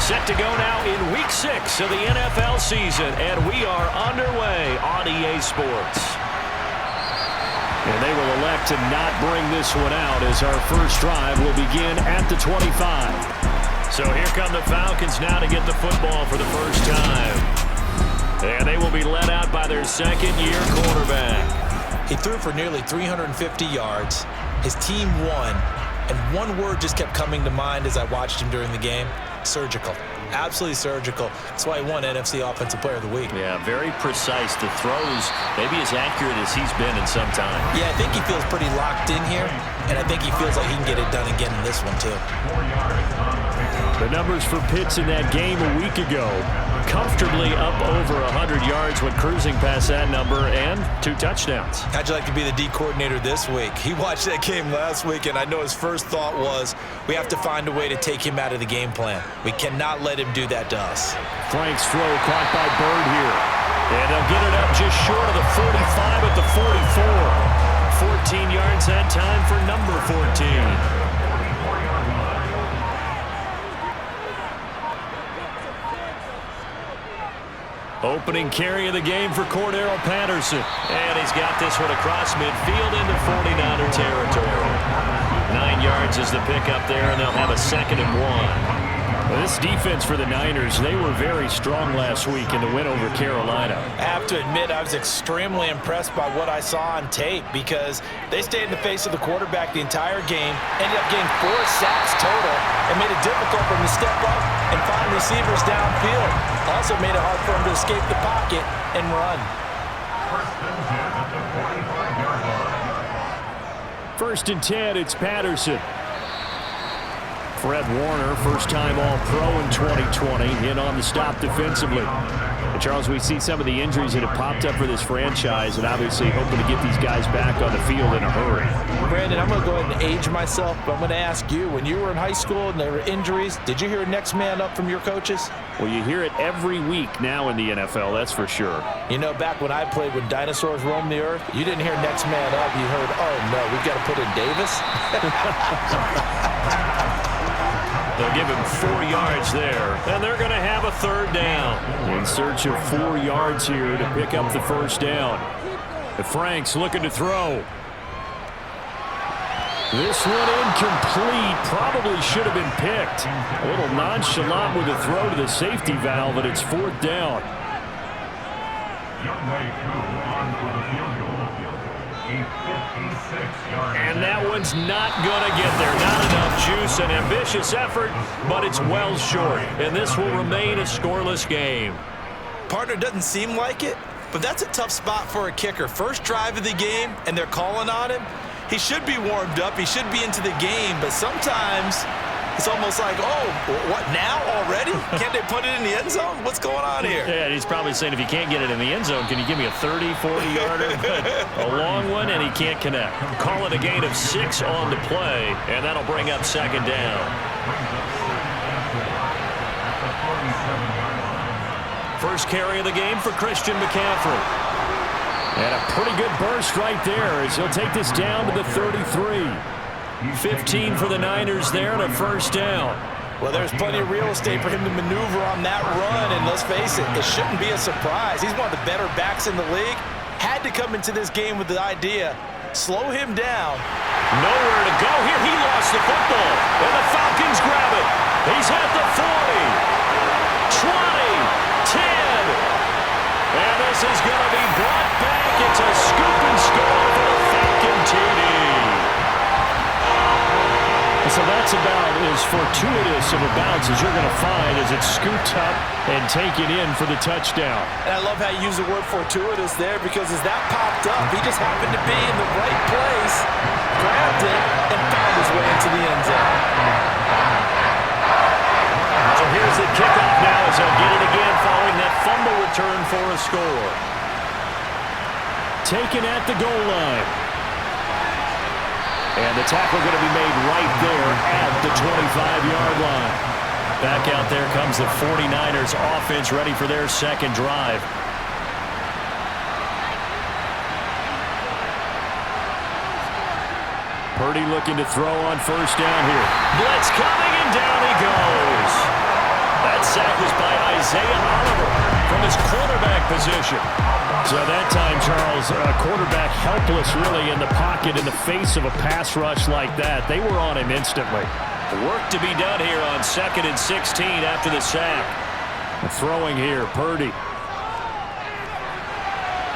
Set to go now in Week 6 of the NFL season, and we are underway on EA Sports. And they will elect to not bring this one out as our first drive will begin at the 25. So here come the Falcons now to get the football for the first time. And they will be led out by their second-year quarterback. He threw for nearly 350 yards. His team won. And one word just kept coming to mind as I watched him during the game: surgical. Absolutely surgical. That's why he won NFC Offensive Player of the Week. Yeah, very precise. The throws maybe as accurate as he's been in some time. Yeah, I think he feels pretty locked in here, and I think he feels like he can get it done again in this one too. The numbers for Pitts in that game a week ago. Comfortably up over 100 yards when cruising past that number, and 2 touchdowns. How'd you like to be the D coordinator this week? He watched that game last week, and I know his first thought was, we have to find a way to take him out of the game plan. We cannot let him do that to us. Frank's throw caught by Bird here. And they'll get it up just short of the 45 at the 44. 14 yards that time for number 14. Opening carry of the game for Cordarrelle Patterson. And he's got this one across midfield into 49er territory. 9 yards is the pickup there, and they'll have a 2nd and 1. Well, this defense for the Niners, they were very strong last week in the win over Carolina. I have to admit, I was extremely impressed by what I saw on tape because they stayed in the face of the quarterback the entire game, ended up getting 4 sacks total, and made it difficult for him to step up and find receivers downfield. Also made it hard for him to escape the pocket and run. 1st and 10, it's Patterson. Fred Warner, first-time All-Pro in 2020, in on the stop defensively. And Charles, we see some of the injuries that have popped up for this franchise, and obviously hoping to get these guys back on the field in a hurry. Brandon, I'm going to go ahead and age myself, but I'm going to ask you, when you were in high school and there were injuries, did you hear next man up from your coaches? Well, you hear it every week now in the NFL, that's for sure. You know, back when I played when dinosaurs roamed the earth, you didn't hear next man up. You heard, oh, no, we've got to put in Davis. They'll give him 4 yards there, and they're going to have a 3rd down. In search of 4 yards here to pick up the 1st down. Frank's looking to throw. This one incomplete. Probably should have been picked. A little nonchalant with a throw to the safety valve, and it's 4th down. And that one's not going to get there. Not enough juice. An ambitious effort, but it's well short. And this will remain a scoreless game. Partner, doesn't seem like it, but that's a tough spot for a kicker. First drive of the game, and they're calling on him. He should be warmed up. He should be into the game, but sometimes it's almost like, oh, what, now already? Can't they put it in the end zone? What's going on here? Yeah, and he's probably saying, if you can't get it in the end zone, can you give me a 30, 40-yarder? A long one, and he can't connect. Call it a gain of 6 on the play, and that'll bring up 2nd down. First carry of the game for Christian McCaffrey. And a pretty good burst right there as he'll take this down to the 33. 15 for the Niners there and a 1st down. Well, there's plenty of real estate for him to maneuver on that run, and let's face it, it shouldn't be a surprise. He's one of the better backs in the league. Had to come into this game with the idea, slow him down. Nowhere to go here. He lost the football, and the Falcons grab it. He's at the 40, 20, 10. And this is going to be brought back. It's a scoop and score for the Falcon TD. So that's about as fortuitous of a bounce as you're going to find as it's scooped up and taken in for the touchdown. And I love how you use the word fortuitous there, because as that popped up, he just happened to be in the right place, grabbed it, and found his way into the end zone. So here's the kickoff now as they'll get it again following that fumble return for a score. Taken at the goal line. And the tackle going to be made right there at the 25-yard line. Back out there comes the 49ers offense ready for their 2nd drive. Purdy looking to throw on 1st down here. Blitz coming, and down he goes. sack was by Isaiah Oliver from his quarterback position. So that time, Charles, a quarterback helpless really in the pocket in the face of a pass rush like that. They were on him instantly. Work to be done here on 2nd and 16 after the sack. Throwing here, Purdy.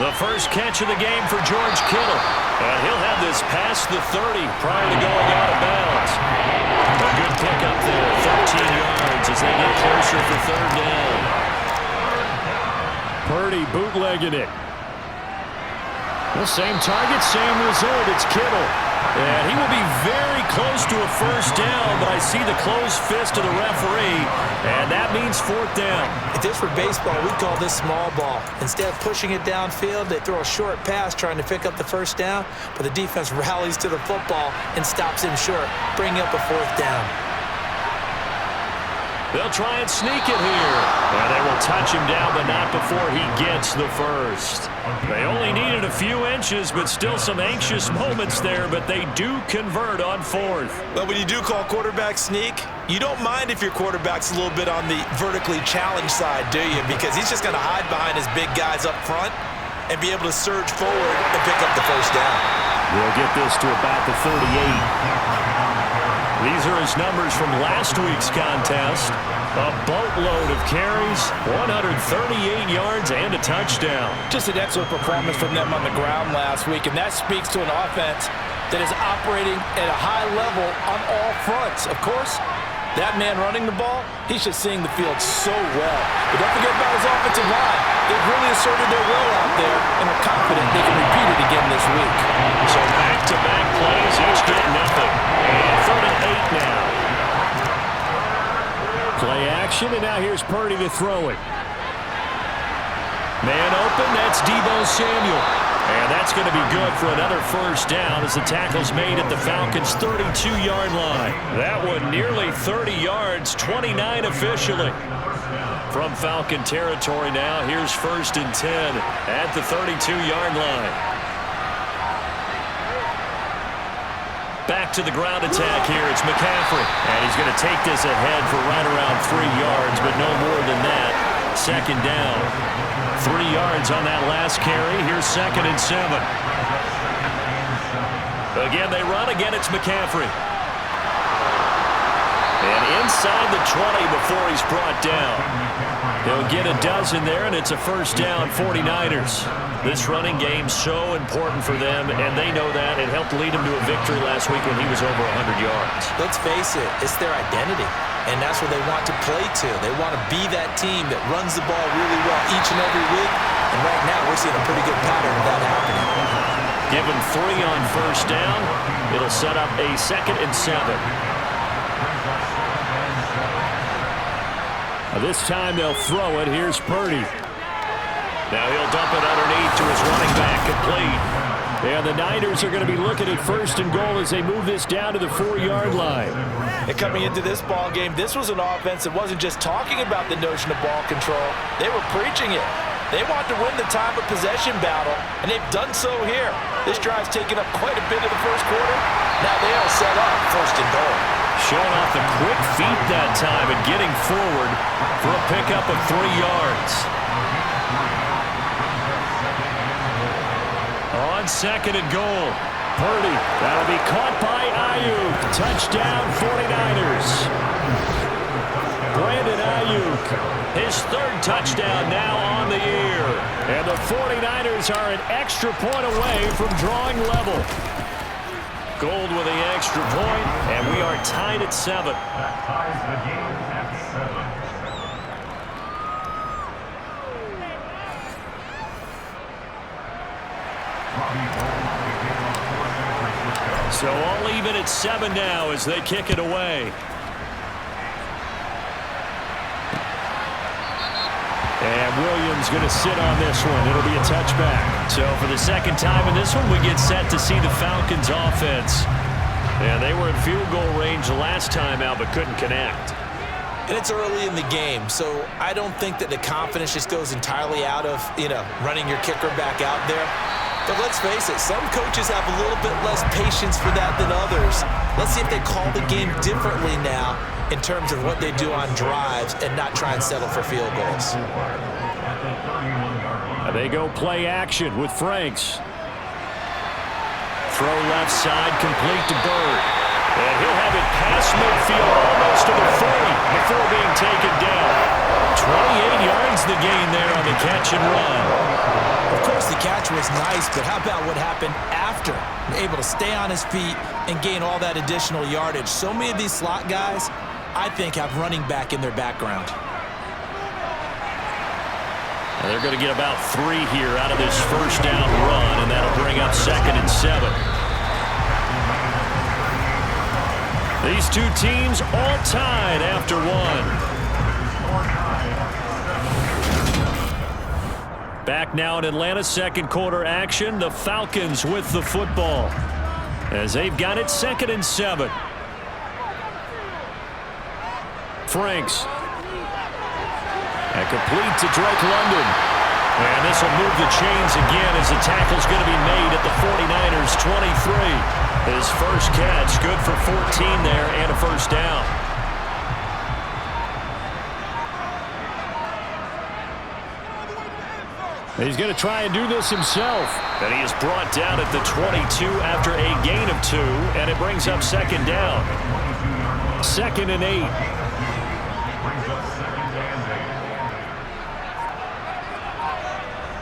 The first catch of the game for George Kittle. And he'll have this past the 30 prior to going out of bounds. A good pickup there, 13 yards as they get closer for 3rd down. Purdy bootlegging it. The same target, same result. It's Kittle. And he will be very close to a first down, but I see the closed fist of the referee, and that means 4th down. If this were baseball, we call this small ball. Instead of pushing it downfield, they throw a short pass trying to pick up the first down, but the defense rallies to the football and stops him short, bringing up a 4th down. They'll try and sneak it here. And they will touch him down, but not before he gets the first. They only needed a few inches, but still some anxious moments there, but they do convert on 4th. But when you do call quarterback sneak, you don't mind if your quarterback's a little bit on the vertically challenged side, do you? Because he's just going to hide behind his big guys up front and be able to surge forward and pick up the first down. We'll get this to about the 38. These are his numbers from last week's contest. A boatload of carries, 138 yards, and a touchdown. Just an excellent performance from them on the ground last week, and that speaks to an offense that is operating at a high level on all fronts. Of course, that man running the ball, he's just seeing the field so well. But don't forget about his offensive line. They've really asserted their will out there and are confident they can repeat it again this week. So back-to-back plays, each get nothing. And 3rd and 8 now. Play action, and now here's Purdy to throw it. Man open, that's Deebo Samuel. And that's going to be good for another first down as the tackle's made at the Falcons' 32-yard line. That one nearly 30 yards, 29 officially. From Falcon territory now, here's 1st and 10 at the 32-yard line. Back to the ground attack here. It's McCaffrey. And he's going to take this ahead for right around 3 yards, but no more than that. 2nd down. 3 yards on that last carry. Here's 2nd and 7. Again, they run. Again, it's McCaffrey. And inside the 20 before he's brought down. He'll get a dozen there, and it's a first down, 49ers. This running game so important for them, and they know that. It helped lead them to a victory last week when he was over 100 yards. Let's face it, it's their identity, and that's what they want to play to. They want to be that team that runs the ball really well each and every week, and right now we're seeing a pretty good pattern of that happening. Give them 3 on first down. It'll set up a 2nd and 7. This time they'll throw it. Here's Purdy. Now he'll dump it underneath to his running back, complete. And the Niners are going to be looking at 1st and goal as they move this down to the 4-yard line. And coming into this ball game, this was an offense that wasn't just talking about the notion of ball control. They were preaching it. They want to win the time of possession battle, and they've done so here. This drive's taken up quite a bit of the first quarter. Now they are set up 1st and goal. Showing off the quick feet that time and getting forward for a pickup of 3 yards. On 2nd and goal, Purdy. That'll be caught by Ayuk. Touchdown, 49ers. Brandon Ayuk, his 3rd touchdown now on the year. And the 49ers are an extra point away from drawing level. Gold with the extra point, and we are tied at 7. So all even at 7 now as they kick it away. And Williams going to sit on this one. It'll be a touchback. So for the 2nd time in this one, we get set to see the Falcons offense. And they were in field goal range last time out, but couldn't connect. And it's early in the game, so I don't think that the confidence just goes entirely out of, running your kicker back out there. But let's face it, some coaches have a little bit less patience for that than others. Let's see if they call the game differently now in terms of what they do on drives and not try and settle for field goals. They go play action with Franks. Throw left side, complete to Bird. And he'll have it past midfield, almost to the 40 before being taken down. 28 yards the gain there on the catch and run. Of course, the catch was nice, but how about what happened after? Able to stay on his feet and gain all that additional yardage. So many of these slot guys, I think, have running back in their background. And they're going to get about 3 here out of this first down run, and that'll bring up 2nd and 7. These two teams all tied after 1. Back now in Atlanta, second quarter action. The Falcons with the football as they've got it 2nd and 7. Franks. And complete to Drake London. And this will move the chains again as the tackle's going to be made at the 49ers 23. His first catch, good for 14 there and a first down. He's going to try and do this himself. And he is brought down at the 22 after a gain of 2, and it brings up 2nd down. 2nd and 8.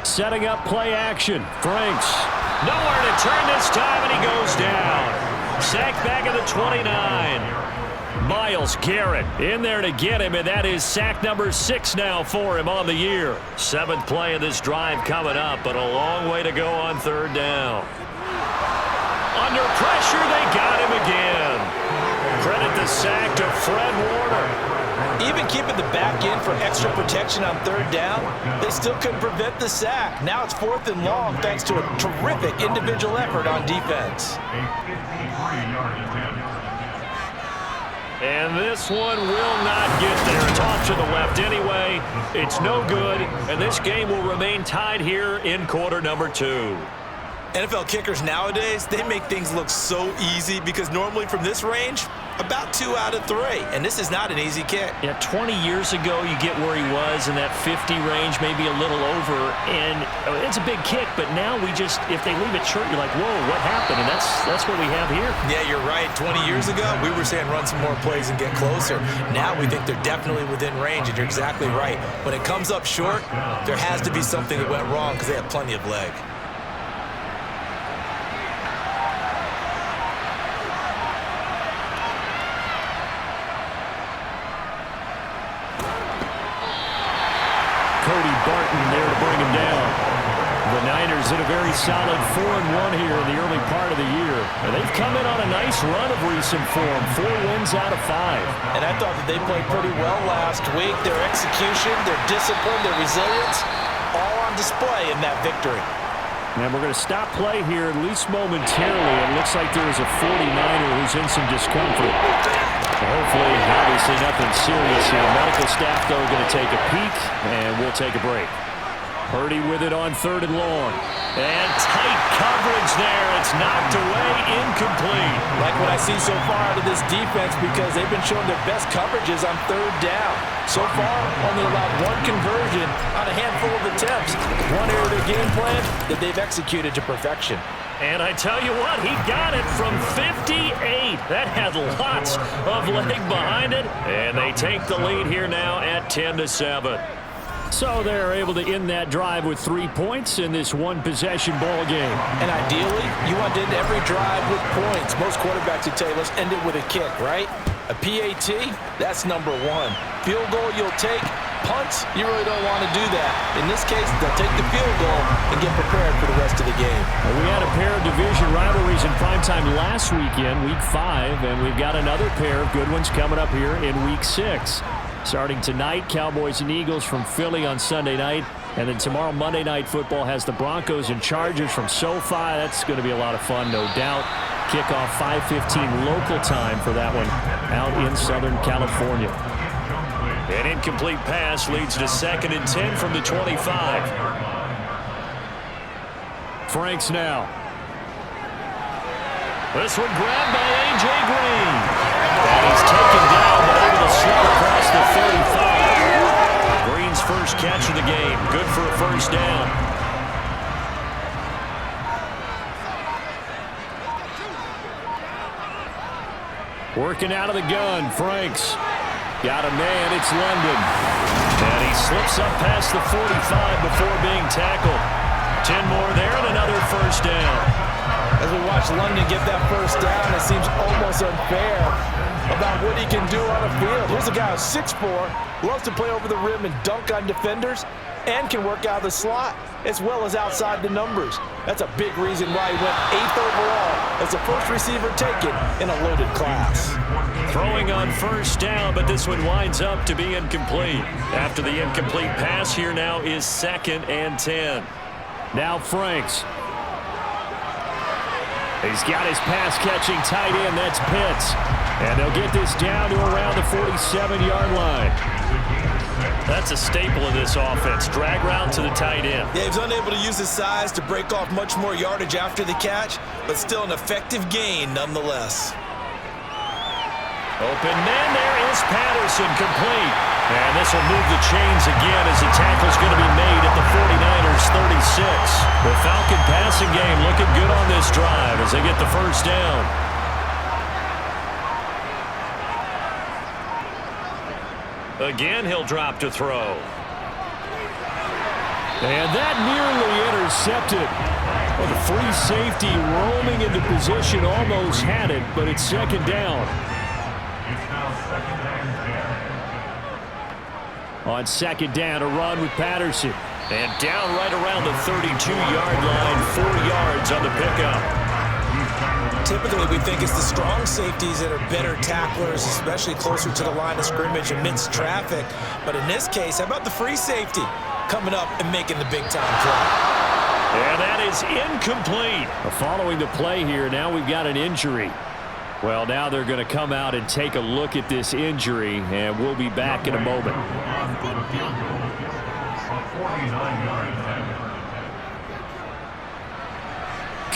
Setting up play action. Franks. Nowhere to turn this time, and he goes down. Sacked back at the 29. Myles Garrett in there to get him, and that is sack number 6 now for him on the year. 7th play of this drive coming up, but a long way to go on 3rd down. Under pressure, they got him again. Credit the sack to Fred Warner. Even keeping the back in for extra protection on 3rd down, they still couldn't prevent the sack. Now it's 4th and long thanks to a terrific individual effort on defense. And this one will not get there. It's off to the left anyway. It's no good, and this game will remain tied here in quarter number 2. NFL kickers nowadays, they make things look so easy because normally from this range, about 2 out of 3. And this is not an easy kick. Yeah, 20 years ago, you get where he was in that 50 range, maybe a little over. And it's a big kick, but now we just, if they leave it short, you're like, whoa, what happened? And that's what we have here. Yeah, you're right. 20 years ago, we were saying run some more plays and get closer. Now we think they're definitely within range, and you're exactly right. When it comes up short, there has to be something that went wrong because they have plenty of leg. Cody Barton there to bring him down. The Niners in a very solid 4-1 here in the early part of the year. And they've come in on a nice run of recent form, 4 wins out of 5. And I thought that they played pretty well last week. Their execution, their discipline, their resilience, all on display in that victory. And we're going to stop play here, at least momentarily. It looks like there is a 49er who's in some discomfort. Hopefully, obviously nothing serious here. Medical staff, though, going to take a peek, and we'll take a break. Purdy with it on 3rd and long. And tight coverage there. It's knocked away, incomplete. Like what I see so far out of this defense because they've been showing their best coverages on 3rd down. So far, only allowed 1 conversion on a handful of attempts. One area of their game plan that they've executed to perfection. And I tell you what, he got it from 58. That had lots of leg behind it. And they take the lead here now at 10-7. So they're able to end that drive with 3 points in this one-possession ball game. And ideally, you want to end every drive with points. Most quarterbacks would tell you, let's end it with a kick, right? A PAT, that's number 1. Field goal you'll take. Punts, you really don't want to do that. In this case, they'll take the field goal and get prepared for the rest of the game. We had a pair of division rivalries in primetime last weekend, week 5, and we've got another pair of good ones coming up here in week 6. Starting tonight, Cowboys and Eagles from Philly on Sunday night. And then tomorrow, Monday Night Football has the Broncos and Chargers from SoFi. That's going to be a lot of fun, no doubt. Kickoff 5:15 local time for that one out in Southern California. An incomplete pass leads to 2nd and 10 from the 25. Franks now. This one grabbed by A.J. Green. And he's taken down, but able to slip across the 35. Green's first catch of the game. Good for a first down. Working out of the gun, Franks. Got a man, it's London. And he slips up past the 45 before being tackled. 10 more there and another first down. As we watch London get that first down, it seems almost unfair about what he can do on the field. Here's a guy who's 6'4", loves to play over the rim and dunk on defenders, and can work out the slot as well as outside the numbers. That's a big reason why he went 8th overall as the first receiver taken in a loaded class. Throwing on first down, but this one winds up to be incomplete. After the incomplete pass, here now is 2nd and 10. Now Franks. He's got his pass-catching tight end. That's Pitts. And they'll get this down to around the 47-yard line. That's a staple of this offense. Drag route to the tight end. Yeah, he was unable to use his size to break off much more yardage after the catch, but still an effective gain nonetheless. Open man, there is Patterson, complete. And this will move the chains again as the tackle's going to be made at the 49ers 36. The Falcon passing game looking good on this drive as they get the first down. Again, he'll drop to throw. And that nearly intercepted. Well, the free safety roaming into position almost had it, but it's 2nd down. On 2nd down, a run with Patterson. And down right around the 32-yard line, 4 yards on the pickup. Typically, we think it's the strong safeties that are better tacklers, especially closer to the line of scrimmage amidst traffic. But in this case, how about the free safety coming up and making the big-time play? And that is incomplete. Following the play here, now we've got an injury. Well, now they're going to come out and take a look at this injury, and we'll be back in a moment.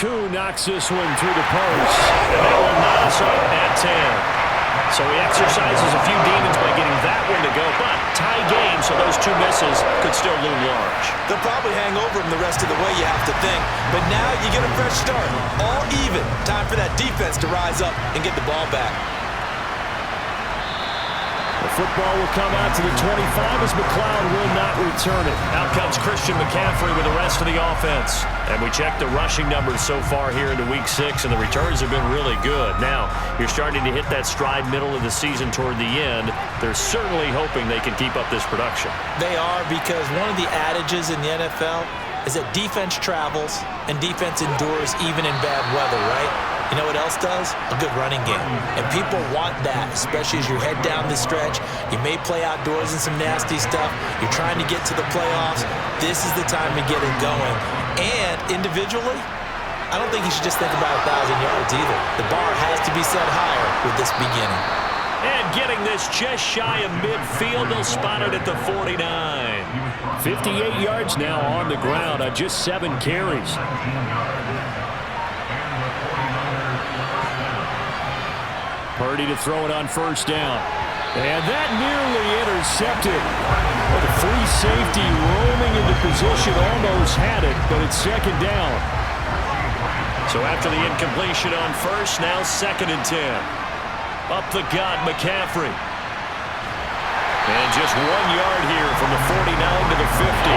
Koo knocks this one through the post. And that will knock us up at 10. So he exercises a few demons by getting that one to go, but tie game, so those 2 misses could still loom large. They'll probably hang over him the rest of the way, you have to think. But now you get a fresh start. All even. Time for that defense to rise up and get the ball back. The football will come out to the 25 as McLeod will not return it. Out comes Christian McCaffrey with the rest of the offense. And we check the rushing numbers so far here into Week 6, and the returns have been really good. Now, you're starting to hit that stride middle of the season toward the end. They're certainly hoping they can keep up this production. They are, because one of the adages in the NFL is that defense travels and defense endures even in bad weather, right? You know what else does? A good running game. And people want that, especially as you head down the stretch. You may play outdoors in some nasty stuff. You're trying to get to the playoffs. This is the time to get it going. And individually, I don't think you should just think about 1,000 yards either. The bar has to be set higher with this beginning. And getting this just shy of midfield, they'll spot it at the 49. 58 yards now on the ground on just 7 carries. Purdy to throw it on first down. And that nearly intercepted. Well, the free safety roaming into position almost had it, but it's 2nd down. So after the incompletion on first, now 2nd and 10. Up the gut, McCaffrey. And just 1 yard here from the 49 to the 50.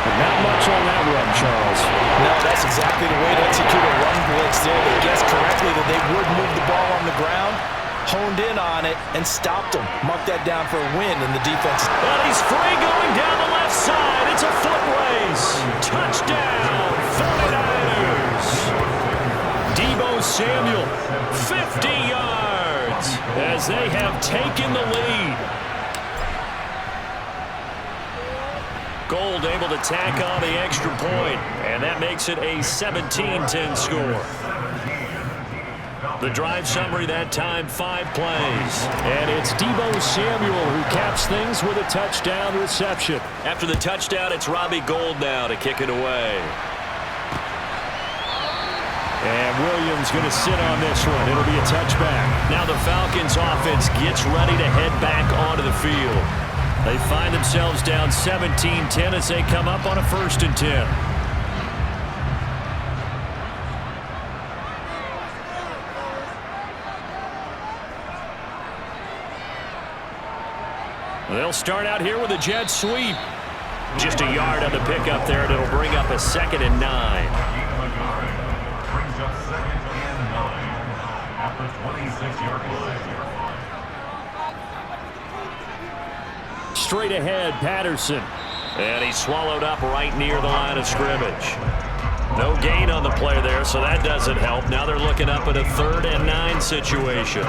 And not much on that run, Charles. No, that's exactly the way to execute a run blitz there. They guessed correctly that they would move the ball on the ground, honed in on it, and stopped them. Mark that down for a win in the defense. But he's free going down the left side. It's a foot race. Touchdown, 49ers. Deebo Samuel, 50 yards as they have taken the lead. Gold able to tack on the extra point, and that makes it a 17-10 score. The drive summary that time, 5 plays. And it's Deebo Samuel who caps things with a touchdown reception. After the touchdown, it's Robbie Gould now to kick it away. And Williams going to sit on this one. It'll be a touchback. Now the Falcons offense gets ready to head back onto the field. They find themselves down 17-10 as they come up on a 1st and 10. They'll start out here with a jet sweep. Just a yard on the pickup there, and it'll bring up a 2nd and 9. Brings up 2nd and 9 at the 26-yard line. Straight ahead, Patterson. And he's swallowed up right near the line of scrimmage. No gain on the play there, so that doesn't help. Now they're looking up at a 3rd and 9 situation.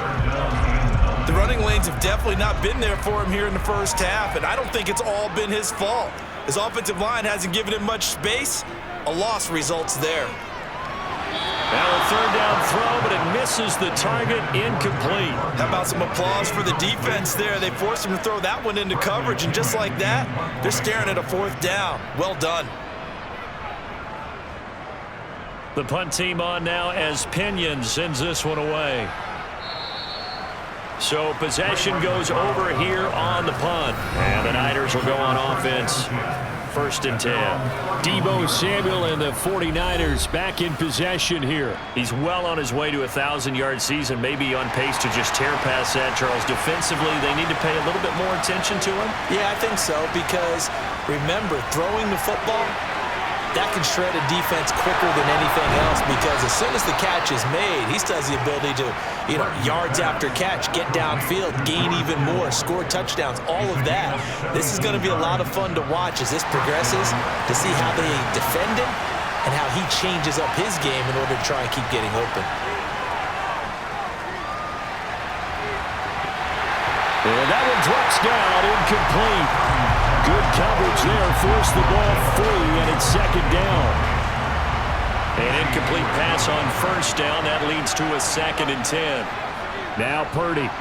The running lanes have definitely not been there for him here in the first half, and I don't think it's all been his fault. His offensive line hasn't given him much space. A loss results there. Now a 3rd down throw, but it misses the target, incomplete. How about some applause for the defense there? They forced him to throw that one into coverage, and just like that, they're staring at a 4th down. Well done. The punt team on now as Pinion sends this one away. So possession goes over here on the punt. And the Niners will go on offense. 1st and 10. Deebo Samuel and the 49ers back in possession here. He's well on his way to a 1,000-yard season, maybe on pace to just tear past that, Charles. Defensively, they need to pay a little bit more attention to him. Yeah, I think so, because remember, throwing the football, that can shred a defense quicker than anything else, because as soon as the catch is made, he still has the ability to, yards after catch, get downfield, gain even more, score touchdowns, all of that. This is going to be a lot of fun to watch as this progresses, to see how they defend him and how he changes up his game in order to try and keep getting open. And that one drops down, incomplete. Good coverage there, forced the ball free, and it's 2nd down. An incomplete pass on 1st down. That leads to a 2nd and 10. Now Purdy.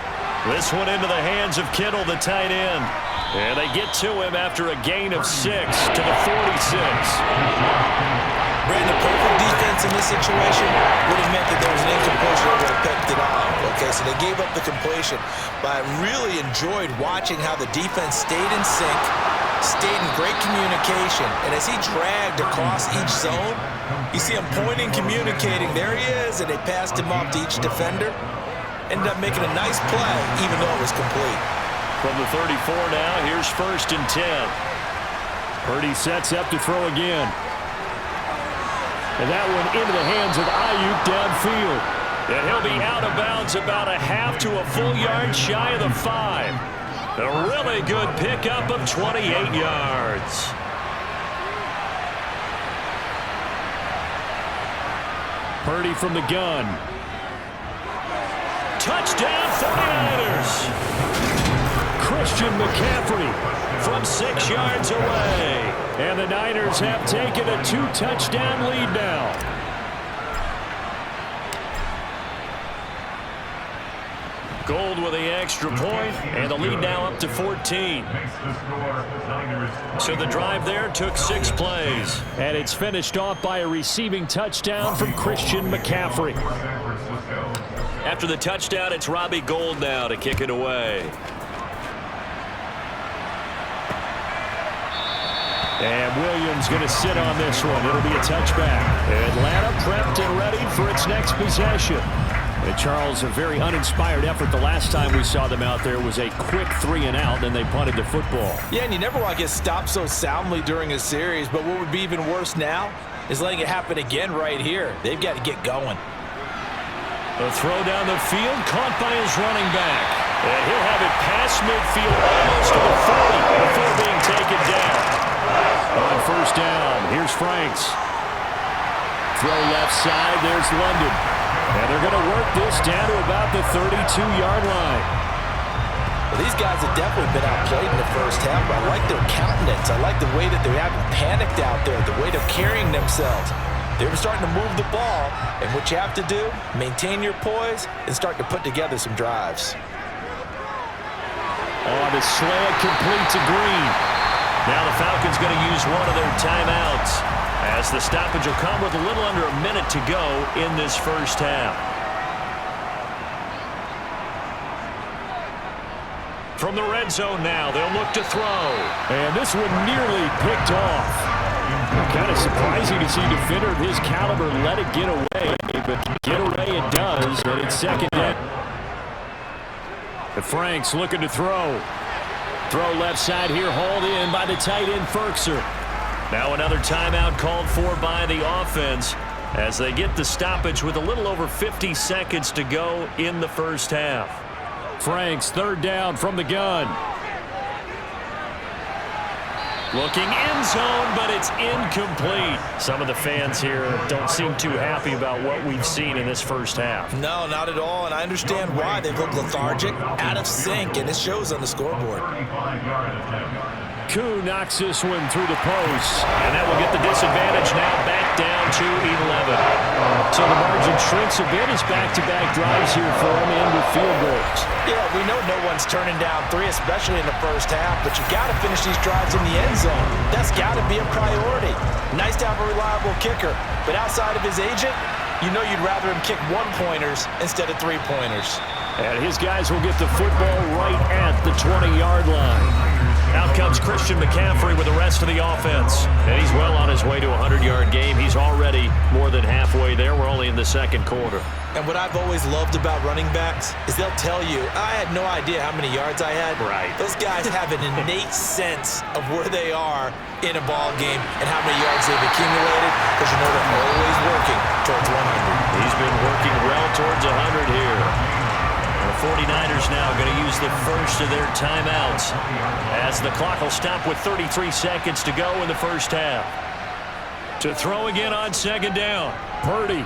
This one into the hands of Kittle, the tight end. And they get to him after a gain of 6 to the 46. Brandon, perfect defense in this situation would have meant that there was an incompletion that would have picked it off. Okay, so they gave up the completion. But I really enjoyed watching how the defense stayed in sync, stayed in great communication. And as he dragged across each zone, you see him pointing, communicating. There he is, and they passed him off to each defender. Ended up making a nice play, even though it was complete. From the 34 now, here's 1st and 10. Purdy sets up to throw again. And that one into the hands of Ayuk downfield. And he'll be out of bounds about a half to a full yard shy of the 5. A really good pickup of 28 yards. Purdy from the gun. Touchdown 49ers. Christian McCaffrey from 6 yards away. And the Niners have taken a 2-touchdown lead now. Gold with the extra point, and the lead now up to 14. So the drive there took 6 plays. And it's finished off by a receiving touchdown from Christian McCaffrey. After the touchdown, it's Robbie Gould now to kick it away. And Williams going to sit on this one. It'll be a touchback. Atlanta prepped and ready for its next possession. And Charles, a very uninspired effort. The last time we saw them out there was a quick 3 and out, then they punted the football. Yeah, and you never want to get stopped so soundly during a series, but what would be even worse now is letting it happen again right here. They've got to get going. A throw down the field, caught by his running back. And he'll have it past midfield, almost to the 40 before being taken down. On 1st down, here's Franks. Throw left side, there's London. And they're going to work this down to about the 32-yard line. Well, these guys have definitely been outplayed in the first half, but I like their countenance. I like the way that they haven't panicked out there, the way they're carrying themselves. They're starting to move the ball, and what you have to do, maintain your poise and start to put together some drives. On the slant, complete to Green. Now the Falcons going to use one of their timeouts. as the stoppage will come with a little under a minute to go in this first half. From the red zone now, they'll look to throw. And this one nearly picked off. Kind of surprising to see a defender of his caliber let it get away, but get away it does, and it's second down. The Franks looking to throw. Throw left side here, hauled in by the tight end Firkser. Now another timeout called for by the offense as they get the stoppage with a little over 50 seconds to go in the first half. Franks, third down from the gun. Looking end zone, but it's incomplete. Some of the fans here don't seem too happy about what we've seen in this first half. No, not at all, and I understand why. They've looked lethargic, out of sync, and it shows on the scoreboard. Koo knocks this one through the post. And that will get the disadvantage now back down to 11. So the margin shrinks a bit as back-to-back drives here for him and with field goals. Yeah, we know no one's turning down 3, especially in the first half, but you got to finish these drives in the end zone. That's got to be a priority. Nice to have a reliable kicker, but outside of his agent, you know you'd rather him kick 1-pointers instead of 3-pointers. And his guys will get the football right at the 20-yard line. Out comes Christian McCaffrey with the rest of the offense. And he's well on his way to a 100-yard game. He's already more than halfway there. We're only in the second quarter. And what I've always loved about running backs is they'll tell you, I had no idea how many yards I had. Right. Those guys have an innate sense of where they are in a ball game and how many yards they've accumulated because you know they're always working towards 100. He's been working well towards 100 here. The 49ers now going to use the first of their timeouts as the clock will stop with 33 seconds to go in the first half. To throw again on second down. Purdy.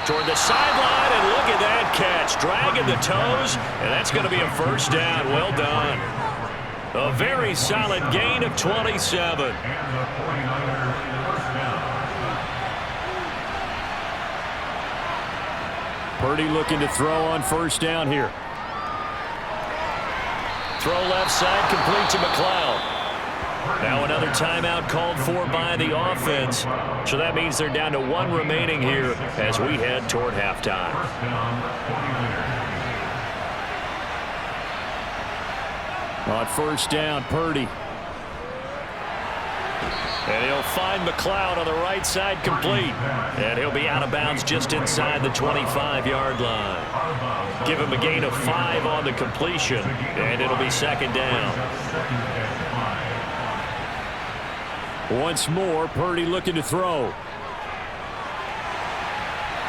Toward the sideline, and look at that catch. Dragging the toes, and that's going to be a first down. Well done. A very solid gain of 27. Purdy looking to throw on first down here. Throw left side, complete to McLeod. Now another timeout called for by the offense. So that means they're down to 1 remaining here as we head toward halftime. On first down, Purdy. And he'll find McLeod on the right side, complete. And he'll be out of bounds just inside the 25-yard line. Give him a gain of 5 on the completion, and it'll be second down. Once more, Purdy looking to throw.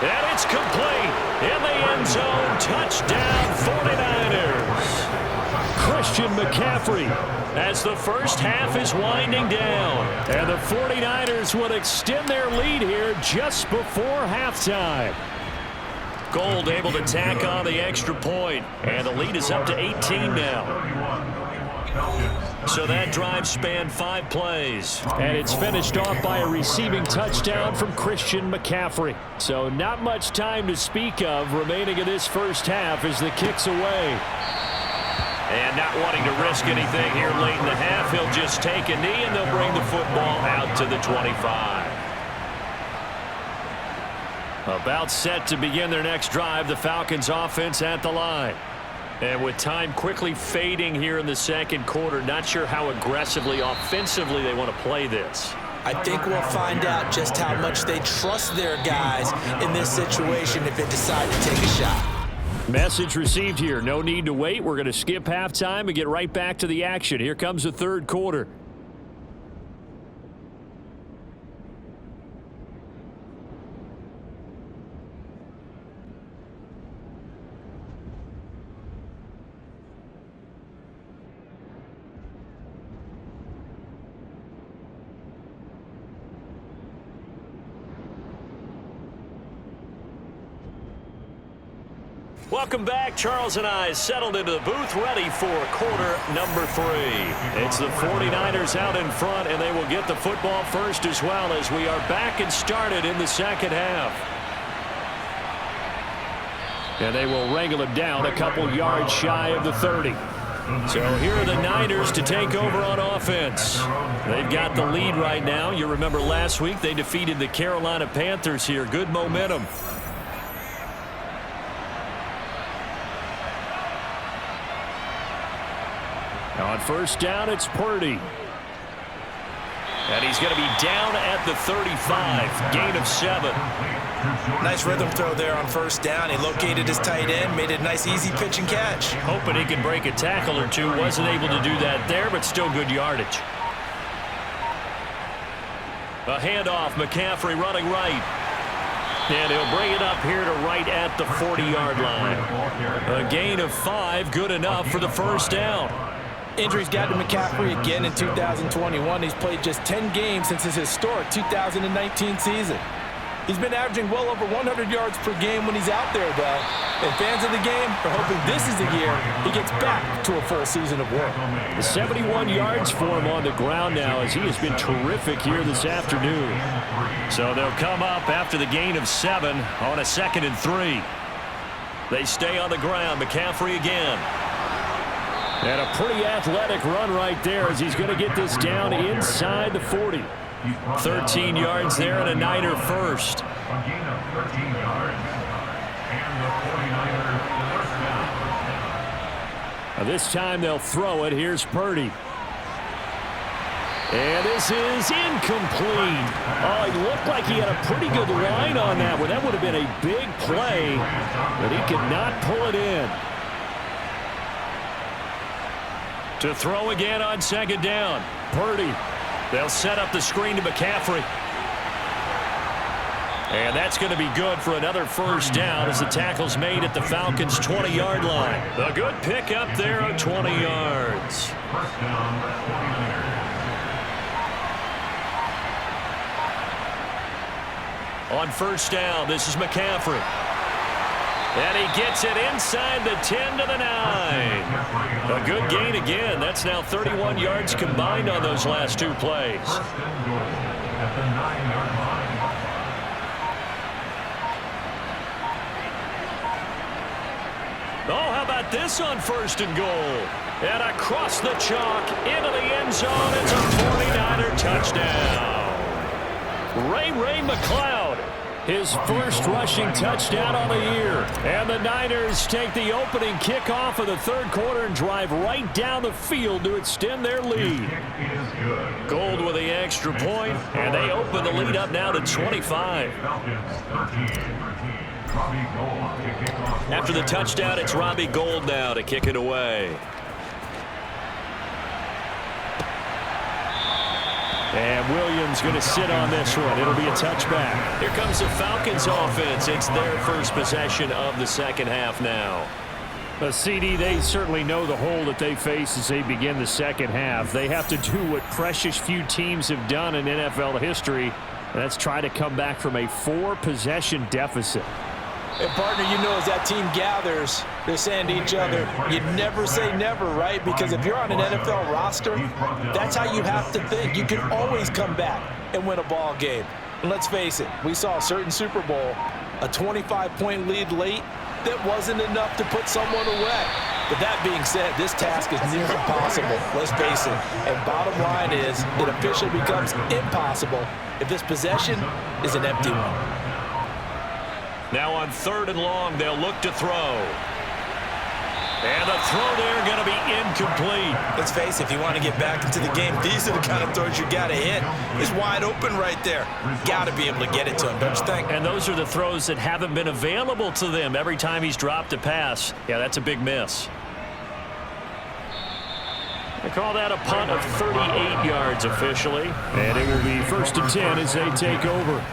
And it's complete. In the end zone, touchdown 49ers. Christian McCaffrey as the first half is winding down. And the 49ers will extend their lead here just before halftime. Gold able to tack on the extra point, and the lead is up to 18 now. So that drive spanned 5 plays. And it's finished off by a receiving touchdown from Christian McCaffrey. So not much time to speak of remaining in this first half as the kick's away. And not wanting to risk anything here late in the half, he'll just take a knee and they'll bring the football out to the 25. About set to begin their next drive, the Falcons offense at the line. And with time quickly fading here in the second quarter, not sure how aggressively, offensively they want to play this. I think we'll find out just how much they trust their guys in this situation if they decide to take a shot. Message received here. No need to wait. We're going to skip halftime and get right back to the action. Here comes the third quarter. Welcome back. Charles and I settled into the booth ready for quarter number 3. It's the 49ers out in front, and they will get the football first as well as we are back and started in the second half. And they will wrangle him down a couple yards shy of the 30. So here are the Niners to take over on offense. They've got the lead right now. You remember last week they defeated the Carolina Panthers here. Good momentum. On first down, it's Purdy. And he's going to be down at the 35. Gain of 7. Nice rhythm throw there on first down. He located his tight end, made a nice easy pitch and catch. Hoping he can break a tackle or two. Wasn't able to do that there, but still good yardage. A handoff, McCaffrey running right. And he'll bring it up here to right at the 40-yard line. A gain of 5, good enough for the first down. Injuries got to McCaffrey again in 2021. He's played just 10 games since his historic 2019 season. He's been averaging well over 100 yards per game when he's out there, though. And fans of the game are hoping this is the year he gets back to a full season of work. 71 yards for him on the ground now as he has been terrific here this afternoon. So they'll come up after the gain of 7 on a 2nd and 3. They stay on the ground. McCaffrey again. And a pretty athletic run right there as he's going to get this down inside the 40. 13 yards there and a Niner first. A gain of 13 yards. And the 49ers first down. This time they'll throw it. Here's Purdy. And this is incomplete. Oh, he looked like he had a pretty good line on that one. That would have been a big play, but he could not pull it in. To throw again on 2nd down. Purdy. They'll set up the screen to McCaffrey. And that's going to be good for another first down as the tackle's made at the Falcons' 20-yard line. A good pick up there of 20 yards. First down, 49ers. On first down, this is McCaffrey. And he gets it inside the 10 to the 9. A good gain again. That's now 31 yards combined on those last 2 plays. First and goal at the 9-yard line. Oh, how about this on first and goal? And across the chalk into the end zone. It's a 49er touchdown. Ray McCloud. His first rushing touchdown on the year. And the Niners take the opening kickoff of the 3rd quarter and drive right down the field to extend their lead. Kick is good. Gold with the extra point, and they open the lead up now to 25. Falcons 13. Robbie Gould to kick off. After the touchdown, it's Robbie Gould now to kick it away. And Williams going to sit on this one. It'll be a touchback. Here comes the Falcons offense. It's their first possession of the second half now. CD, they certainly know the hole that they face as they begin the second half. They have to do what precious few teams have done in NFL history. And that's try to come back from a 4-possession deficit. And, partner, you know as that team gathers, they're saying to each other, you never say never, right? Because if you're on an NFL roster, that's how you have to think. You can always come back and win a ball game. And let's face it, we saw a certain Super Bowl, a 25-point lead late that wasn't enough to put someone away. But that being said, this task is near impossible, let's face it. And bottom line is, it officially becomes impossible if this possession is an empty one. Now on 3rd and long, they'll look to throw. And the throw there going to be incomplete. Let's face it, if you want to get back into the game, these are the kind of throws you got to hit. He's wide open right there. Got to be able to get it to him, don't you think? And those are the throws that haven't been available to them every time he's dropped a pass. Yeah, that's a big miss. They call that a punt of 38 yards officially. And it will be 1st and 10 as they take over.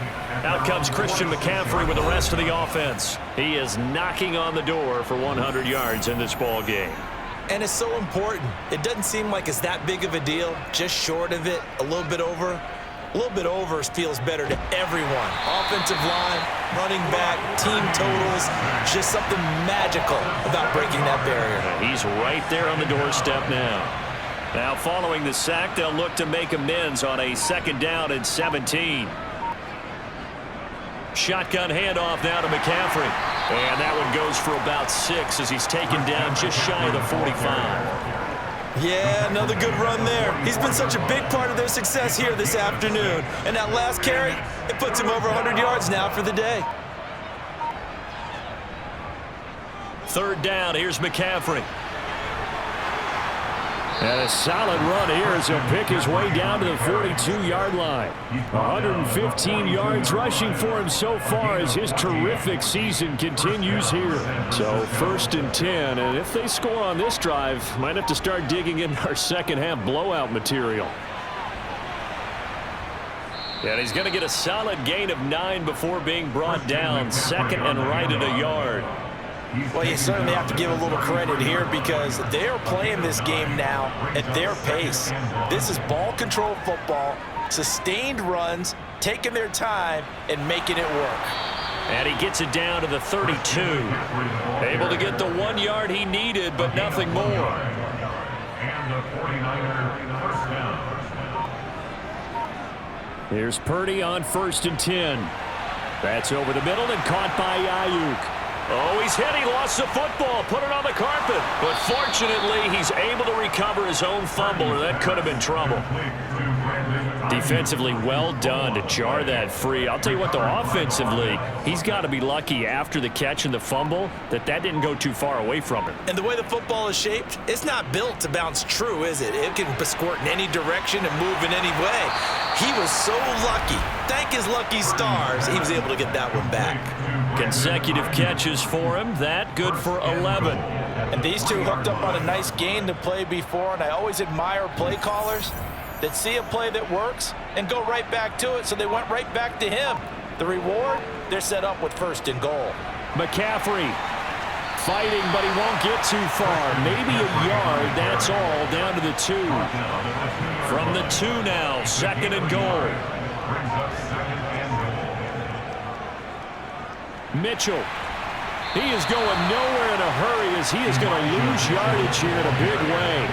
Out comes Christian McCaffrey with the rest of the offense. He is knocking on the door for 100 yards in this ball game. And it's so important. It doesn't seem like it's that big of a deal. Just short of it, a little bit over. A little bit over feels better to everyone. Offensive line, running back, team totals, just something magical about breaking that barrier. He's right there on the doorstep now. Now following the sack, they'll look to make amends on a 2nd down and 17. Shotgun handoff now to McCaffrey. And that one goes for about 6 as he's taken down just shy of the 45. Yeah, another good run there. He's been such a big part of their success here this afternoon. And that last carry, it puts him over 100 yards now for the day. Third down, here's McCaffrey. And a solid run here as he'll pick his way down to the 42-yard line. 115 yards rushing for him so far as his terrific season continues here. So 1st and 10, and if they score on this drive, might have to start digging in our second-half blowout material. And he's going to get a solid gain of 9 before being brought down. 2nd and right at a yard. Well, you certainly have to give a little credit here because they're playing this game now at their pace. This is ball control football, sustained runs, taking their time, and making it work. And he gets it down to the 32. Able to get the 1 yard he needed, but nothing more. And the 49er first down. Here's Purdy on 1st and 10. That's over the middle and caught by Ayuk. Oh, he's hit. He lost the football. Put it on the carpet. But fortunately, he's able to recover his own fumble, or that could have been trouble. Defensively, well done to jar that free. I'll tell you what, though, offensively, he's got to be lucky after the catch and the fumble that didn't go too far away from him. And the way the football is shaped, it's not built to bounce true, is it? It can squirt in any direction and move in any way. He was so lucky. Thank his lucky stars, he was able to get that one back. Consecutive catches for him. That good for 11. And these two hooked up on a nice gain to play before, and I always admire play callers that see a play that works and go right back to it, so they went right back to him. The reward, they're set up with 1st and goal. McCaffrey fighting, but he won't get too far. Maybe a yard, that's all, down to the 2. From the 2 now, 2nd and goal. Mitchell. He is going nowhere in a hurry as he is going to lose yardage here in a big way.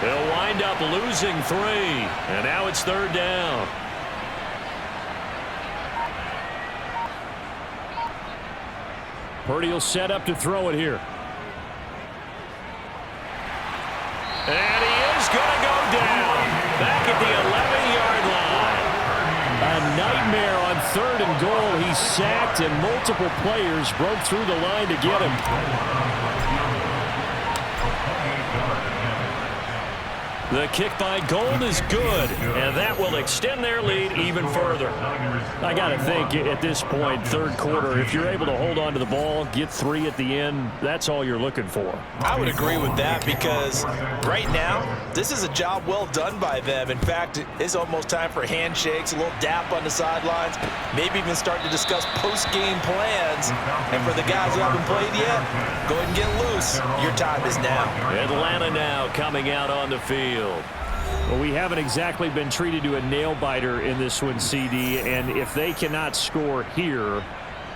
They'll wind up losing 3, and now it's 3rd down. Purdy will set up to throw it here. And he is going to go down back at the 11-yard line. A nightmare on 3rd and goal. He's sacked, and multiple players broke through the line to get him. The kick by Gold is good, and that will extend their lead even further. I got to think at this point, 3rd quarter, if you're able to hold on to the ball, get 3 at the end, that's all you're looking for. I would agree with that because right now, this is a job well done by them. In fact, it's almost time for handshakes, a little dap on the sidelines, maybe even start to discuss post-game plans. And for the guys who haven't played yet, go ahead and get loose. Your time is now. Atlanta now coming out on the field. Well, we haven't exactly been treated to a nail-biter in this one, CD, and if they cannot score here,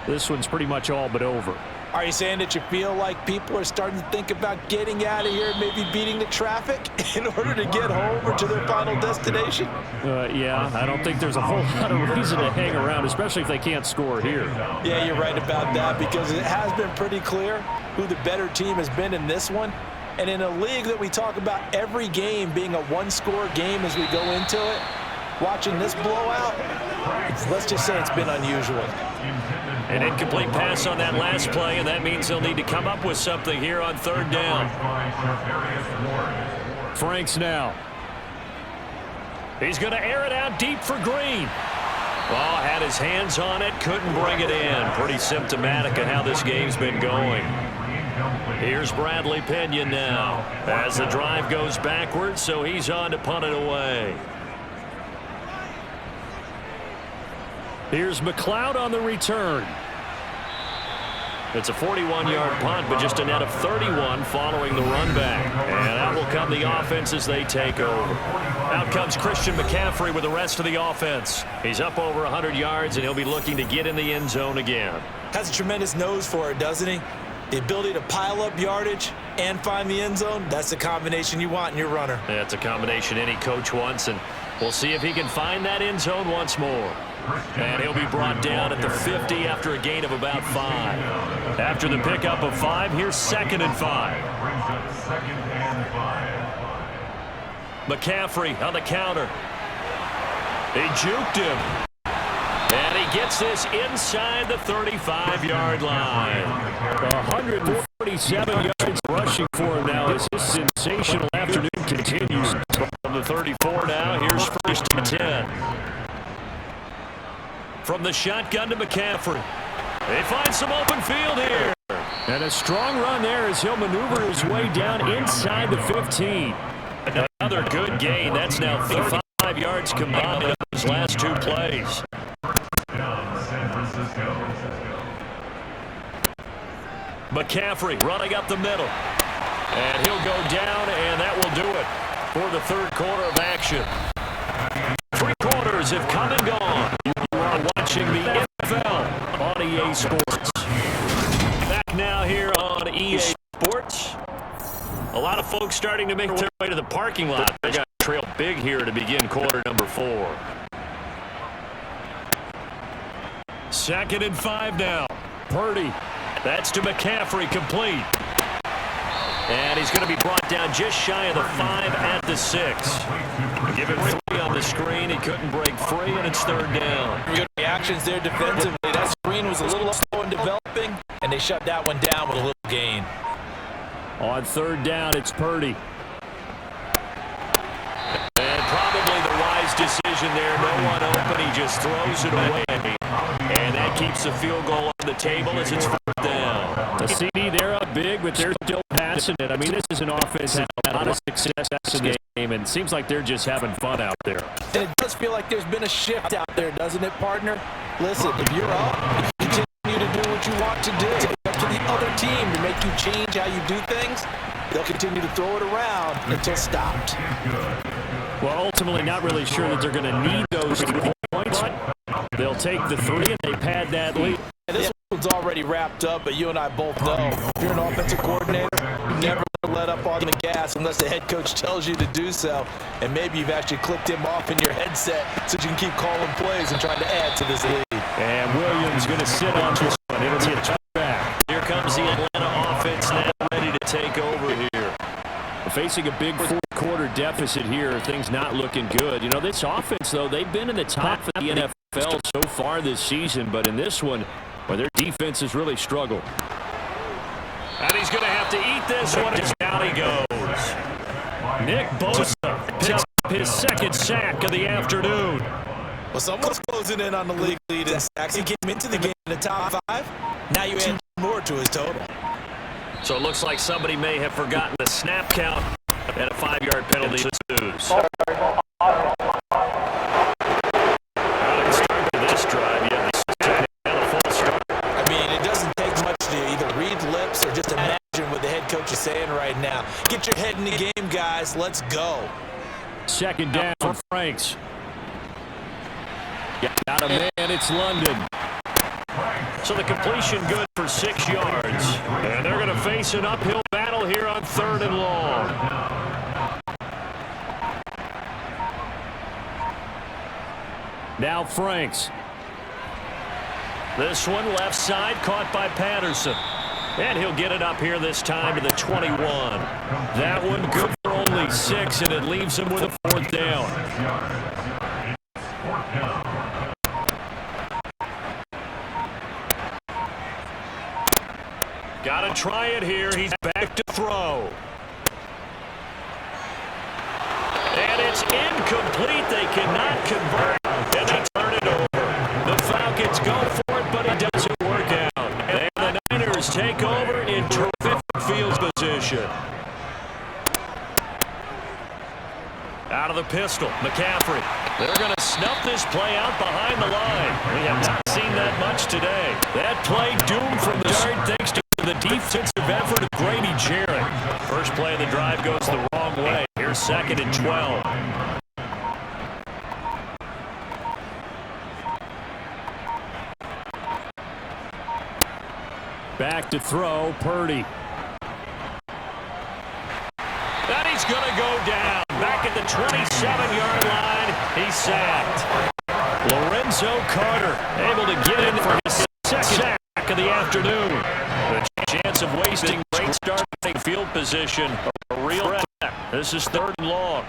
this one's pretty much all but over. Are you saying that you feel like people are starting to think about getting out of here and maybe beating the traffic in order to get home or to their final destination? Yeah, I don't think there's a whole lot of reason to hang around, especially if they can't score here. Yeah, you're right about that because it has been pretty clear who the better team has been in this one. And in a league that we talk about every game being a one-score game as we go into it, watching this blowout, let's just say it's been unusual. An incomplete pass on that last play, and that means they'll need to come up with something here on 3rd down. Franks now. He's going to air it out deep for Green. Oh, had his hands on it, couldn't bring it in. Pretty symptomatic of how this game's been going. Here's Bradley Pinion now as the drive goes backwards, so he's on to punt it away. Here's McLeod on the return. It's a 41-yard punt, but just a net of 31 following the run back. And out will come the offense as they take over. Out comes Christian McCaffrey with the rest of the offense. He's up over 100 yards, and he'll be looking to get in the end zone again. Has a tremendous nose for it, doesn't he? The ability to pile up yardage and find the end zone, that's the combination you want in your runner. Yeah, it's a combination any coach wants, and we'll see if he can find that end zone once more. And he'll be brought down at the 50 after a gain of about 5. After the pickup of 5, here's 2nd and 5. McCaffrey on the counter. He juked him. And he gets this inside the 35-yard line. 147 yards rushing for him now as his sensational afternoon continues. From the 34 now, here's first and 10. From the shotgun to McCaffrey. They find some open field here. And a strong run there as he'll maneuver his way down inside the 15. Another good gain. That's now 35 yards combined in those last two plays. McCaffrey running up the middle. And he'll go down, and that will do it for the third quarter of action. 3 quarters have come and gone. You are watching the NFL on EA Sports. Back now here on EA Sports. A lot of folks starting to make their way to the parking lot. They got to trail big here to begin quarter number 4. 2nd and 5 now. Purdy. That's to McCaffrey, complete. And he's going to be brought down just shy of the 5 at the 6. Give him 3 on the screen. He couldn't break free, and it's 3rd down. Good reactions there defensively. That screen was a little slow in developing, and they shut that one down with a little gain. On 3rd down, it's Purdy. And probably the wise decision there. No one open. He just throws it away. And that keeps the field goal on the table as it's 4th down. The CD, they're up big, but they're still passing it. I mean, this is an offense that had a lot of success in the game, and it seems like they're just having fun out there. And it does feel like there's been a shift out there, doesn't it, partner? Listen, if you're up, you continue to do what you want to do. It's up to the other team to make you change how you do things. They'll continue to throw it around until stopped. Well, ultimately, not really sure that they're going to need those 3 points. They'll take the 3, and they pad that lead. This one's already wrapped up, but you and I both know if you're an offensive coordinator, you never let up on the gas unless the head coach tells you to do so. And maybe you've actually clicked him off in your headset so you can keep calling plays and trying to add to this lead. And Williams going to sit on this one. It'll be a touchback. Here comes the Atlanta offense now ready to take over here. Facing a big 4th quarter deficit here, things not looking good. You know, this offense, though, they've been in the top of the NFL so far this season, but in this one, well, their defense has really struggled. And he's going to have to eat this one as down he goes. Nick Bosa picks up his 2nd sack of the afternoon. Well, someone's closing in on the league lead in sacks. He came into the game in the top 5. Now you add more to his total. So it looks like somebody may have forgotten the snap count and a 5-yard penalty ensues. This drive, you have a full start. I mean, it doesn't take much to either read lips or just imagine what the head coach is saying right now. Get your head in the game, guys. Let's go. 2nd down for Franks. Got a man, it's London. So the completion good for 6 yards. And they're going to face an uphill battle here on 3rd and long. Now Franks. This one left side caught by Patterson. And he'll get it up here this time to the 21. That one good for only 6, and it leaves him with a 4th down. Got to try it here. He's back to throw. And it's incomplete. They cannot convert. And they turn it over. The Falcons go for it, but it doesn't work out. And the Niners take over in terrific field position. Out of the pistol, McCaffrey. They're going to snuff this play out behind the line. We have not seen that much today. That play doomed from the start thanks to the defensive effort of Grady Jarrett. First play of the drive goes the wrong way. Here's 2nd and 12. Back to throw, Purdy. And he's going to go down. Back at the 27-yard line. He's sacked. Lorenzo Carter able to get in for his 2nd sack of the afternoon. The chance of wasting great starting field position. A real threat. This is 3rd and long.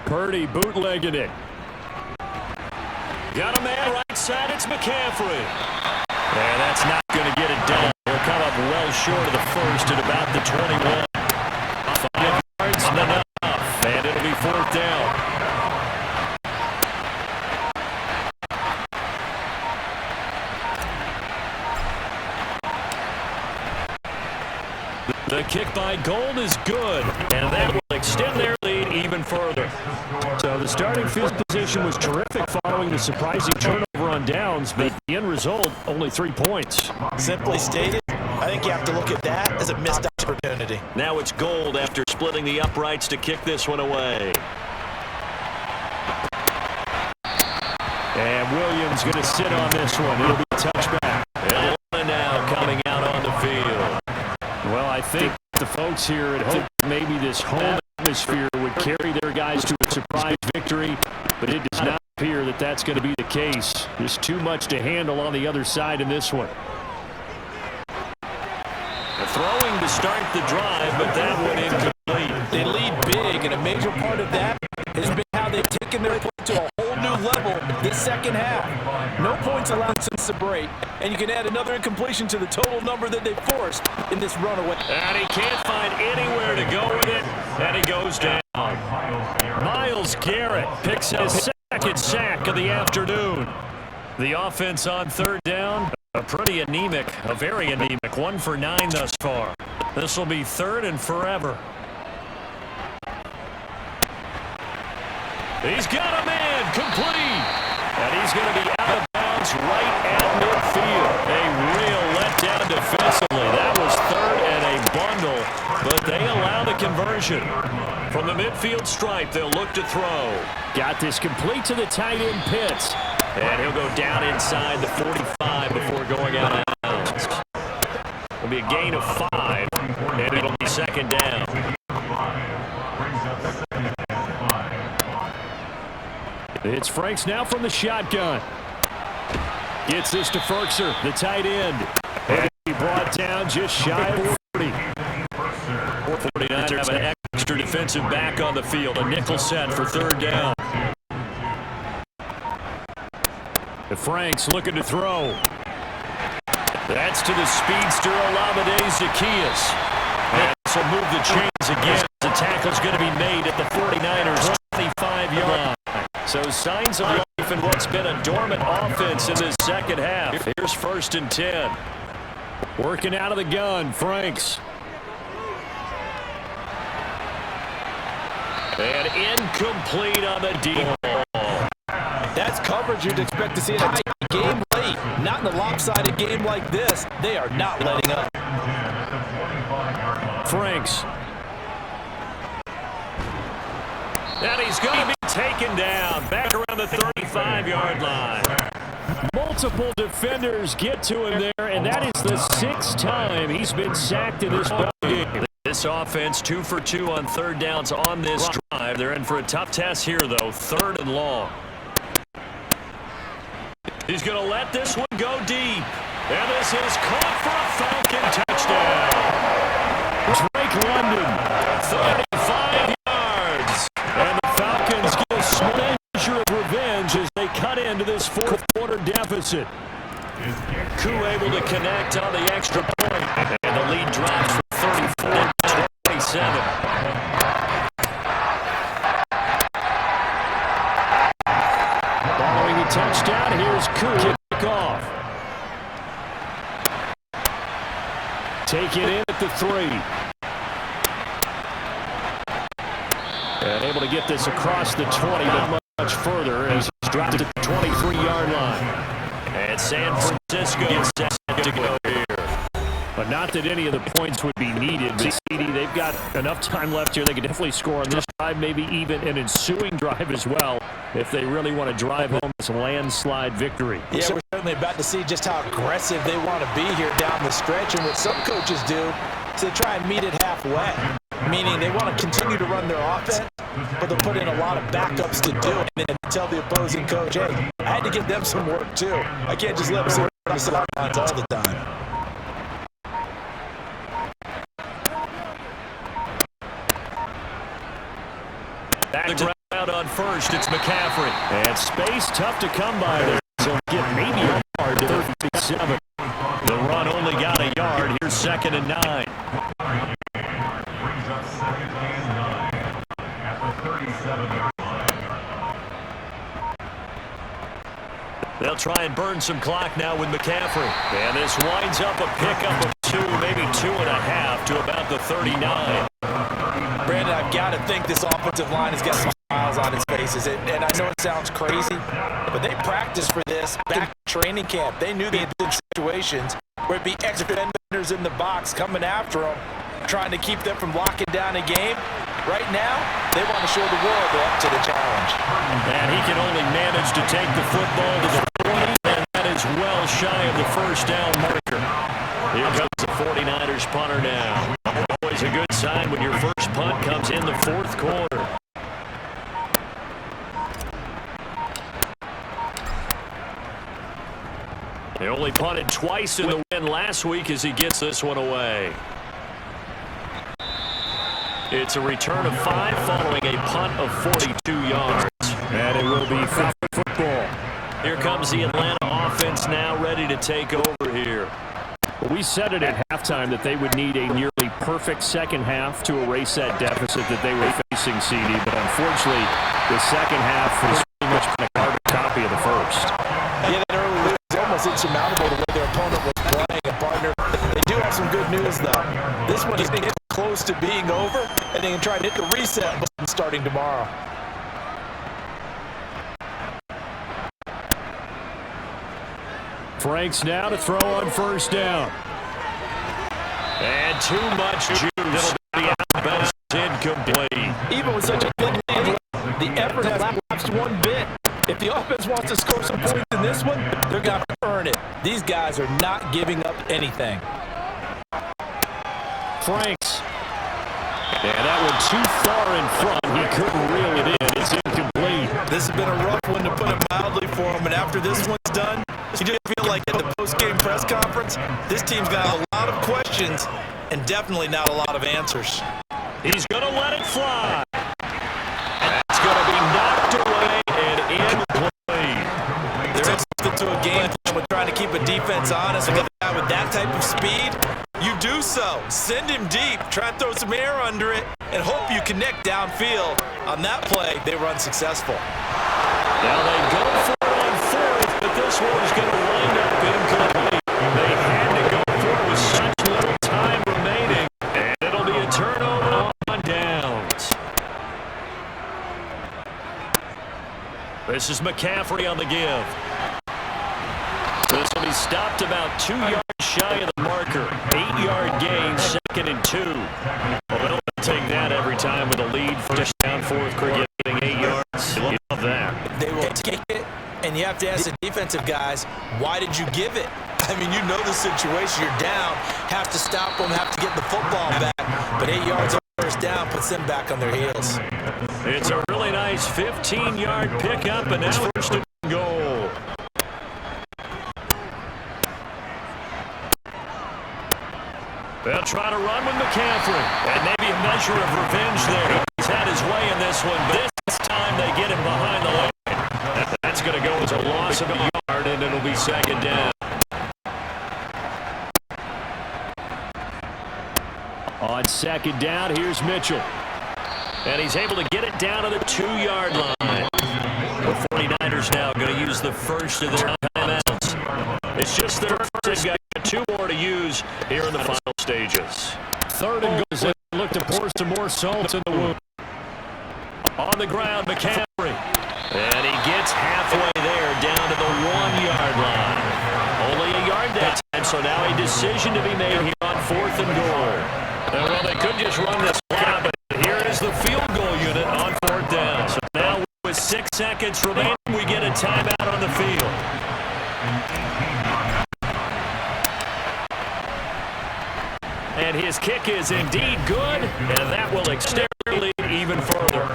Purdy bootlegging it. Got a man right side. It's McCaffrey. And that's not going to get it done. He'll come up well short of the first at about the 21. 5 yards, enough. And it'll be 4th down. The kick by Gold is good, and that will extend their lead even further. So the starting field position was terrific following the surprising turnover on downs, but the end result, only 3 points. Simply stated, I think you have to look at that as a missed opportunity. Now it's Gold after splitting the uprights to kick this one away. And Williams going to sit on this one. It'll be a touchback. And now coming out on the field. Well, I think the folks here at hope maybe this home atmosphere would carry their guys to a surprise victory, but it does not appear that that's going to be the case. There's too much to handle on the other side in this one. Throwing to start the drive, but that one incomplete. They lead big, and a major part of that has been how they've taken their play to a whole new level this second half. No points allowed since the break, and you can add another incompletion to the total number that they forced in this runaway. And he can't find anywhere to go with it, and he goes down. Myles Garrett picks his second sack of the afternoon. The offense on 3rd down, a pretty anemic, a very anemic, 1 for 9 thus far. This will be 3rd and forever. He's got a man complete, and he's going to be out of bounds right at midfield. A real letdown defensively. That was 3rd and a bundle, but they allow the conversion. From the midfield stripe, they'll look to throw. Got this complete to the tight end Pitts. And he'll go down inside the 45 before going out of bounds. It'll be a gain of 5, and it'll be 2nd down. It's Franks now from the shotgun. Gets this to Ferkser, the tight end. And he brought down just shy of 40. 49ers have an extra defensive back on the field. A nickel set for 3rd down. Franks looking to throw. That's to the speedster Olamide Zaccheaus. And this will move the chains again. The tackle's going to be made at the 49ers' 25-yard line. So signs of life in what's been a dormant offense in this second half. Here's 1st and 10. Working out of the gun, Franks. And incomplete on the deep ball. That's coverage you'd expect to see in a tight game late. Not in a lopsided game like this. They are not letting up. Franks. And he's going to be taken down back around the 35-yard line. Multiple defenders get to him there, and that is the 6th time he's been sacked in this ballgame. This offense 2 for 2 on 3rd downs on this drive. They're in for a tough test here, though. 3rd and long. He's going to let this one go deep. And this is caught for a Falcon touchdown. Drake London. 35 yards. And the Falcons get a small measure of revenge as they cut into this 4th quarter deficit. Koo able to connect on the extra point. And the lead drops from 34 to 27. Following the touchdown, here's Koo. Kick off. Take it in at the 3. And able to get this across the 20, but much further as he's dropped to the 23-yard line. And San Francisco is set to go here. But not that any of the points would be needed. They've got enough time left here. They can definitely score on this drive, maybe even an ensuing drive as well, if they really want to drive home this landslide victory. Yeah, we're certainly about to see just how aggressive they want to be here down the stretch. And what some coaches do is they try and meet it halfway, meaning they want to continue to run their offense, but they'll put in a lot of backups to do it and tell the opposing coach, hey, I had to get them some work too. I can't just let them sit on the sidelines all the time. Back to ground on first. It's McCaffrey. And space tough to come by there. So get maybe a yard to 37. The run only got a yard. Here's 2nd and 9. Brings up 2nd and 9 at the 37-yard line. They'll try and burn some clock now with McCaffrey. And this winds up a pickup of 2, maybe 2.5 to about the 39. Brandon, I've got to think this offensive line has got some smiles on its faces. And I know it sounds crazy, but they practiced for this back in training camp. They knew they had been situations where it'd be extra defenders in the box coming after them, trying to keep them from locking down a game. Right now, they want to show the world they're up to the challenge. And he can only manage to take the football to the 40, and that is well shy of the first down marker. Here comes the 49ers punter now. Always a good sign when your first punt comes in the 4th quarter. They only punted twice in the win last week as he gets this one away. It's a return of 5 following a punt of 42 yards. And it will be football. Here comes the Atlanta offense now ready to take over here. We said it at halftime that they would need a nearly perfect second half to erase that deficit that they were facing, CD. But unfortunately, the second half was pretty much a carbon copy of the first. Yeah, that early lead was almost insurmountable the way their opponent was playing. And partner, they do have some good news, though. This one is getting close to being over, and they can try and hit the reset button starting tomorrow. Franks now to throw on first down. And too much juice. It'll be out of bounds, incomplete. Even with such a big lead, the effort has lapsed one bit. If the offense wants to score some points in this one, they're going to earn it. These guys are not giving up anything. Franks. And that one too far in front. He couldn't reel it in. It's incomplete. This has been a rough one, to put it mildly, for him. And after this one's done, you do feel like at the post-game press conference, this team's got a lot of questions and definitely not a lot of answers. He's going to let it fly. That's going to be knocked away and incomplete. There is something to a game plan with trying to keep a defense honest. With a guy with that type of speed, you do so. Send him deep, try and throw some air under it, and hope you connect downfield. On that play, they run successful. Now they go for it on 4th, but this one is going to wind up incomplete. They had to go for it with such little time remaining, and it'll be a turnover on downs. This is McCaffrey on the give. This will be stopped about 2 yards shy of the marker. 8-yard gain, 2nd and 2. Well, they'll take that every time with a lead. First down, 4th quarter, getting 8 yards. You love that. They will take it, and you have to ask the defensive guys, why did you give it? I mean, you know the situation. You're down, have to stop them, have to get the football back. But 8 yards on first down puts them back on their heels. It's a really nice 15-yard pickup, and that's first and goal. They'll try to run with McCaffrey. And maybe a measure of revenge there. He's had his way in this one, but this time they get him behind the line. That's going to go as a loss of a yard, and it'll be 2nd down. On 2nd down, here's Mitchell. And he's able to get it down to the 2-yard line. The 49ers now going to use the first of their timeouts. It's just their first. They've got 2 more to use here in the final stages. 3rd and goal. They look to pour some more salt in the wound. On the ground, McCaffrey. And he gets halfway there, down to the 1-yard line. Only a yard that time, so now a decision to be made here on 4th and goal. Well, they could just run this out, but here is the field goal unit on 4th down. So now with 6 seconds remaining, we get a timeout on the field. And his kick is indeed good, and that will extend their lead even further.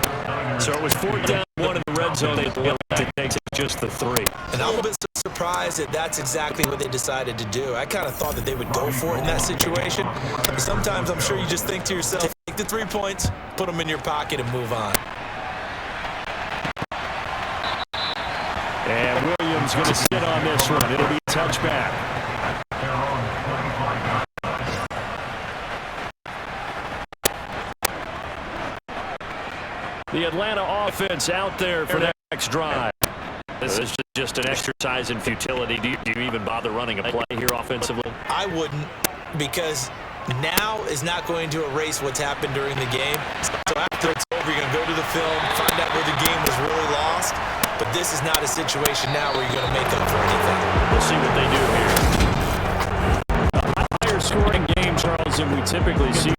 So it was 4th down, 1 in the red zone. They elected to take just the 3. And I'm a bit surprised that that's exactly what they decided to do. I kind of thought that they would go for it in that situation. Sometimes I'm sure you just think to yourself, take the 3 points, put them in your pocket, and move on. is going to sit on this one. It'll be a touchback. The Atlanta offense out there for the next drive. This is just an exercise in futility. Do you even bother running a play here offensively? I wouldn't, because now is not going to erase what's happened during the game. So after it's over, you're going to go to the film, find out where the game was really lost. But this is not a situation now where you're going to make up for anything. We'll see what they do here. A higher scoring game, Charles, than we typically see